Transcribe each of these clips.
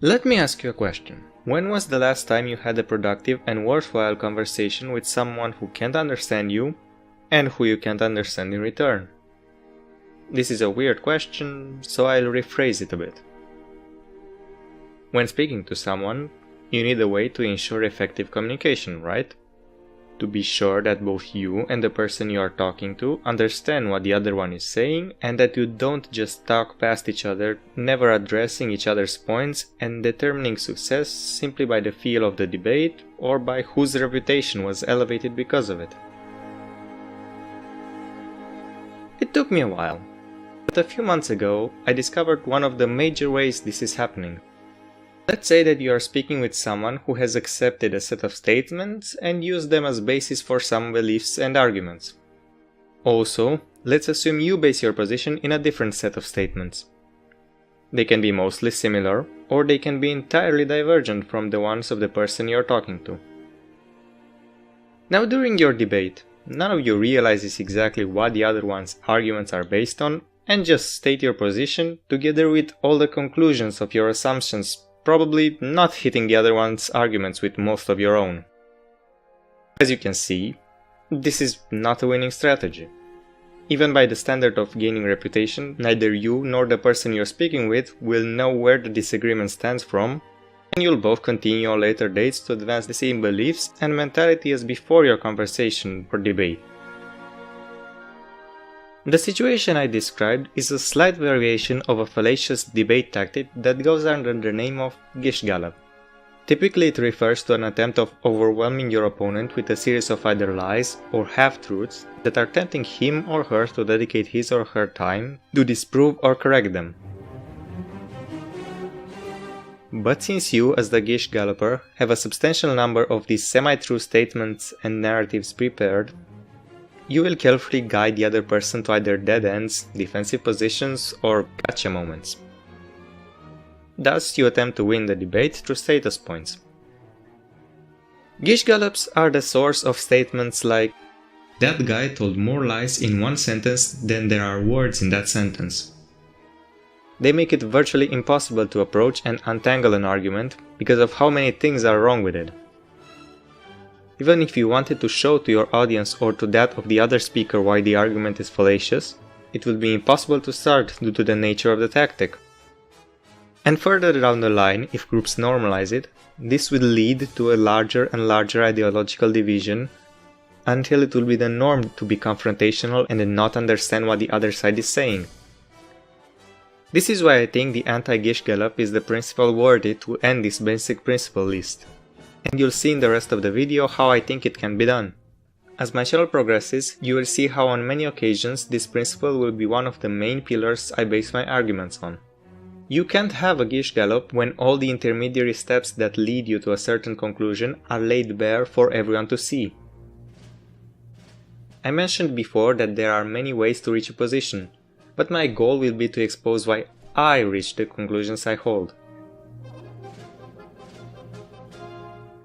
Let me ask you a question. When was the last time you had a productive and worthwhile conversation with someone who can't understand you and who you can't understand in return? This is a weird question, so I'll rephrase it a bit. When speaking to someone, you need a way to ensure effective communication, right? To be sure that both you and the person you are talking to understand what the other one is saying and that you don't just talk past each other, never addressing each other's points and determining success simply by the feel of the debate or by whose reputation was elevated because of it. It took me a while, but a few months ago I discovered one of the major ways this is happening. Let's say that you are speaking with someone who has accepted a set of statements and used them as basis for some beliefs and arguments. Also, let's assume you base your position in a different set of statements. They can be mostly similar, or they can be entirely divergent from the ones of the person you're talking to. Now, during your debate, none of you realizes exactly what the other one's arguments are based on and just state your position together with all the conclusions of your assumptions, probably not hitting the other one's arguments with most of your own. As you can see, this is not a winning strategy. Even by the standard of gaining reputation, neither you nor the person you're speaking with will know where the disagreement stands from, and you'll both continue on later dates to advance the same beliefs and mentality as before your conversation or debate. The situation I described is a slight variation of a fallacious debate tactic that goes under the name of Gish Gallop. Typically it refers to an attempt of overwhelming your opponent with a series of either lies or half-truths that are tempting him or her to dedicate his or her time to disprove or correct them. But since you, as the Gish Galloper, have a substantial number of these semi-true statements and narratives prepared, you will carefully guide the other person to either dead ends, defensive positions, or gotcha moments. Thus, you attempt to win the debate through status points. Gish Gallops are the source of statements like, "That guy told more lies in one sentence than there are words in that sentence." They make it virtually impossible to approach and untangle an argument because of how many things are wrong with it. Even if you wanted to show to your audience or to that of the other speaker why the argument is fallacious, it would be impossible to start due to the nature of the tactic. And further down the line, if groups normalize it, this will lead to a larger and larger ideological division until it will be the norm to be confrontational and not understand what the other side is saying. This is why I think the Anti-Gish Gallop is the principle worthy to end this basic principle list. And you'll see in the rest of the video how I think it can be done. As my channel progresses, you will see how on many occasions this principle will be one of the main pillars I base my arguments on. You can't have a Gish Gallop when all the intermediary steps that lead you to a certain conclusion are laid bare for everyone to see. I mentioned before that there are many ways to reach a position, but my goal will be to expose why I reach the conclusions I hold.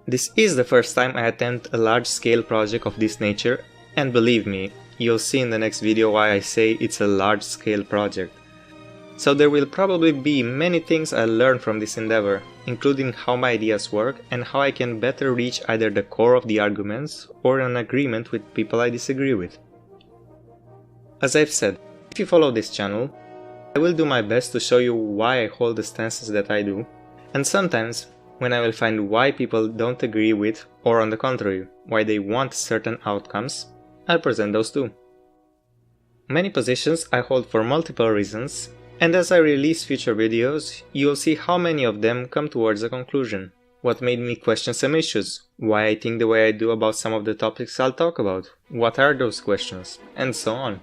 This is the first time I attempt a large-scale project of this nature, and believe me, you'll see in the next video why I say it's a large-scale project. So there will probably be many things I'll learn from this endeavor, including how my ideas work and how I can better reach either the core of the arguments or an agreement with people I disagree with. As I've said, if you follow this channel, I will do my best to show you why I hold the stances that I do, and sometimes when I will find why people don't agree with, or on the contrary, why they want certain outcomes, I'll present those too. Many positions I hold for multiple reasons, and as I release future videos, you'll see how many of them come towards a conclusion. What made me question some issues, why I think the way I do about some of the topics I'll talk about, what are those questions, and so on.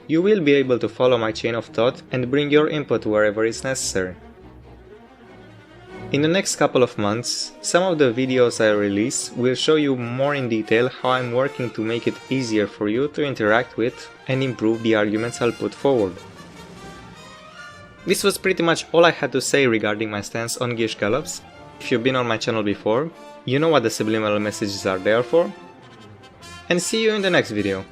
You will be able to follow my chain of thought and bring your input wherever is necessary. In the next couple of months, some of the videos I release will show you more in detail how I'm working to make it easier for you to interact with and improve the arguments I'll put forward. This was pretty much all I had to say regarding my stance on Gish Gallops. If you've been on my channel before, you know what the subliminal messages are there for. And see you in the next video.